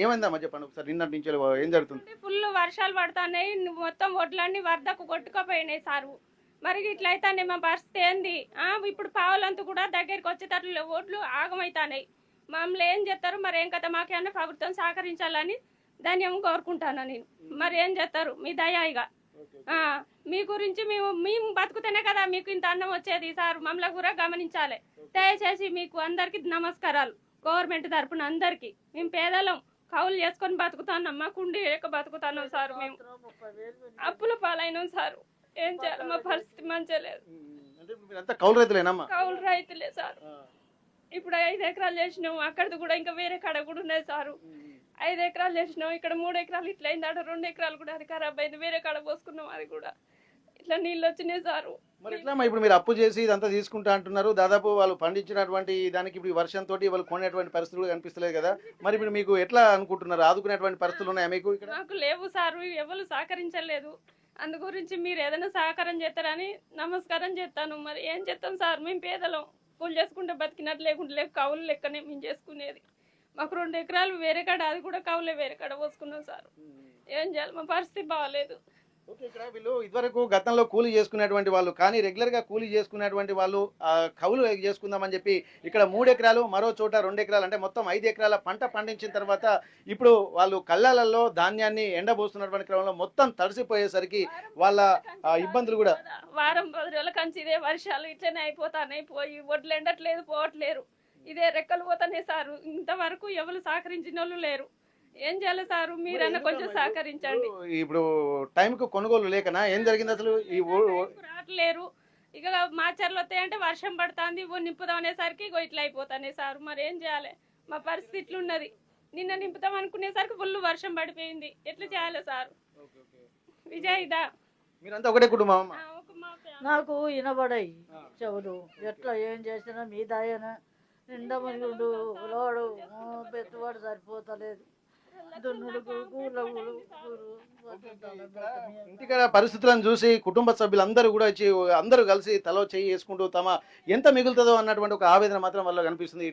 ఏమైందమ్మా చెప్పండి ఒకసారి, నిన్నటి నుంచి ఏం జరుగుతుంది? ఫుల్ వర్షాలు పడుతున్నాయి, మొత్తం ఒడ్లన్నీ వరదకు కొట్టుకుపోయినాయి సారు. మరి ఇట్లయితే మా పరిస్థితి ఏంది? ఇప్పుడు పావులంతా కూడా దగ్గరికి వచ్చేటట్లు ఓట్లు ఆగమవుతాయి. మమ్మల్ని ఏం చేస్తారు మరి? ఏం కదా మాకేమన్నా ప్రభుత్వం సహకరించాలని ధన్యం కోరుకుంటాను నేను. మరి ఏం చేస్తారు? మీ దయ ఇక మీ గురించి మేము బతుకుతేనే కదా మీకు ఇంత అన్నం వచ్చేది సార్. మమ్మల్ని కూడా గమనించాలి దయచేసి. మీకు అందరికి నమస్కారాలు గవర్నమెంట్ తరపున అందరికి. మేము పేదలం, కౌలు చేసుకొని బతుకుతున్నాం, మా కుండి లేక బతుకుతున్నాం సార్. మేము అప్పుల పాలైనాం సార్. ఏం చేయాలి? మా పరిస్థితి మంచిగా లేదు. కౌలు రైతులేనమ్మా? కౌలు రైతులే సార్. ఇప్పుడు 5 ఎకరాలు చేసినాం, అక్కడిది కూడా ఇంకా వేరే కాడ కూడా ఉన్నాయి సారు. 5 ఎకరాలు చేసినాం, ఇక్కడ 3 ఎకరాలు ఇట్లా అయింది, ఆడ 2 ఎకరాలు కూడా అది ఖరాబ్ అయింది, వేరే కాడ పోసుకున్నాం, అది కూడా ఇట్లా నీళ్ళు వచ్చినాయి సారు. మరి ఎట్లా ఇప్పుడు మీరు అప్పు చేసి ఇదంతా తీసుకుంటా అంటున్నారు, దాదాపు వాళ్ళు పండించినటువంటి దానికి ఇప్పుడు వర్షంతో వాళ్ళు కొనేటువంటి పరిస్థితులు కూడా కనిపిస్తలేదు కదా, మరి ఇప్పుడు మీకు ఎట్లా అనుకుంటున్నారు? ఆదుకునేటువంటి పరిస్థితులు ఉన్నాయా మీకు ఇక్కడ? నాకు లేవు సారు, ఎవరు సహకరించలేదు. అందు గురించి మీరు ఏదైనా సహకారం చేస్తారని నమస్కారం చేస్తాను. మరి ఏం చేస్తాం సార్? మేము పేదలం, కూలి చేసుకుంటే బతికినట్టు, లేకుంటే లేక కౌలు లెక్కనే మేము చేసుకునేది. మాకు 2 ఎకరాలు వేరే కాడ, అది కూడా కౌలే వేరే కాడ పోసుకున్నాం సార్. ఏం చేయాలి? మా పరిస్థితి బాగాలేదు. ఓకే, ఇక్కడ వీళ్ళు ఇదివరకు గతంలో కూలీ చేసుకునేటువంటి వాళ్ళు, కానీ రెగ్యులర్ గా కూలీ చేసుకునేటువంటి వాళ్ళు కౌలు చేసుకుందామని చెప్పి ఇక్కడ 3 ఎకరాలు, మరో చోట 2 ఎకరాలు, అంటే మొత్తం 5 ఎకరాల పంట పండించిన తర్వాత ఇప్పుడు వాళ్ళు కళ్ళాలలో ధాన్యాన్ని ఎండబోస్తున్నటువంటి క్రమంలో మొత్తం తడిసిపోయేసరికి వాళ్ళ ఇబ్బందులు కూడా వారం 10 రోజుల కంచి ఇదే వర్షాలు ఇట్లనే అయిపోతానే, పోయి వడ్లు ఎండట్లేదు, పోవట్లేరు, ఇదే రెక్కలు పోతానే సారు. ఇంతవరకు ఎవరు సహకరించిన వాళ్ళు లేరు. ఏం చేయాలి సారు? మీరన్నా కొంచెం సహకరించండి. ఇప్పుడు టైంకు కొనుగోలు లేకనా ఏం జరిగింది అసలు? రావట్లేరు. ఇక మాచర్లు వస్తాయంటే వర్షం పడుతుంది, నింపుదాం అనేసరికి ఇట్లా అయిపోతానే సారు. మరి ఏం చేయాలి? మా పరిస్థితి ఇట్లున్నది. నిన్న నింపుతాం అనుకునేసరికి ఫుల్ వర్షం పడిపోయింది. ఎట్లా చేయాలి సారు? విజయ్దా మీరంతా ఒకటే కుటుంబం? నాకు వినబడాయి చెవులు. ఎట్లా ఏం చేసినా మీ దయన నిండా మునిగుడు లోడు పెట్టుబడి సరిపోతలేదు. ఇంటికాడ పరిస్థితులను చూసి కుటుంబ సభ్యులందరూ కూడా వచ్చి అందరూ కలిసి తలో చేయి వేసుకుంటూ తమ ఎంత మిగులుతుందో అన్నటువంటి ఒక ఆవేదన మాత్రం వల్ల కనిపిస్తుంది.